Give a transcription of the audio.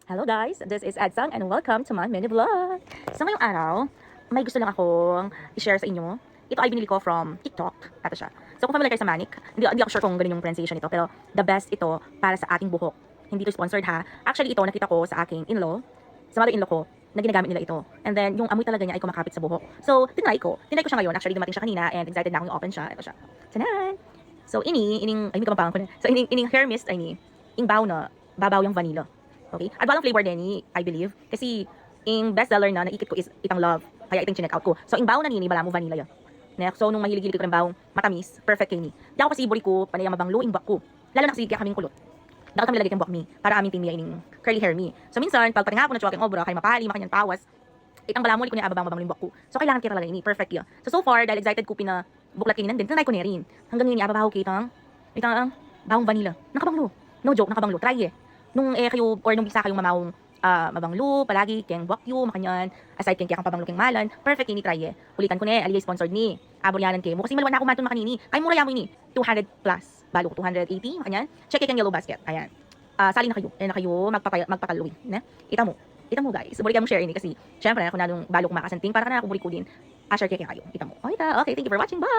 Hello guys, this is Adsang and welcome to my mini vlog. So ngayong araw, may gusto lang akong i-share sa inyo. Ito ay binili ko from TikTok. Ito siya. So kung familiar kayo sa Manic, hindi ako sure kung ganun yung pronunciation nito, pero the best ito para sa ating buhok. Hindi ito sponsored ha. Actually ito nakita ko sa aking in-law, sa mother-in-law ko, na ginagamit nila ito. And then yung amoy talaga niya ay kumakapit sa buhok. So tinry ko siya ngayon. Actually dumating siya kanina and excited na akong i-open siya. Ito siya. Tanan! So ining, ay may kamapang ko na. So ining hair mist ay ni, ing baw na, babaw yung vanilla. Okay? At walang flavor din, I believe. Kasi, yung bestseller na naikit ko is itang love. Kaya itang chinek out ko. So, yung baon na nini, bala mo vanilla yun. So, nung mahilig-hilig ko ng baong matamis, perfect kay ni. Di ako kasi ibori ko, panay mabanglo, yung buwak ko. Lalo na kasi kaya kaming kulot. Dapat kami lagay kang buwak mi, para aming team ining curly hair mi. So, minsan, pag patinga ko na chuwaking obra, kay mapahali, makanyang tawas, itang balamuli ko niya ababang mabanglo yung buwak ko. So, kailangan kita talaga ini, perfect yun. So far, dahil excited ko pina buklat kininan din, tinry ko na rin. Hanggang ngayon, ababaho kitang, itang baong vanilla. Nakabanglo. No joke, nakabanglo. Try nung kayo or nung bisa kayong mamawong mabanglo palagi keng bakyo makanyan aside keng kaya kang pabanglo keng malan perfect ini try ulitan ko ni aliyay sponsored ni aboryanan kay mo kasi malawan na ako matun makanini kay mura yamo ini 200 plus balo ko 280 makanyan check keng yellow basket ayan sali na kayo magpakaluwi na ita mo guys buri ka mo share ini kasi syempre ako na nung balo ko makasanting para kana ako buri ko din share kay kayo ita mo okay thank you for watching, bye.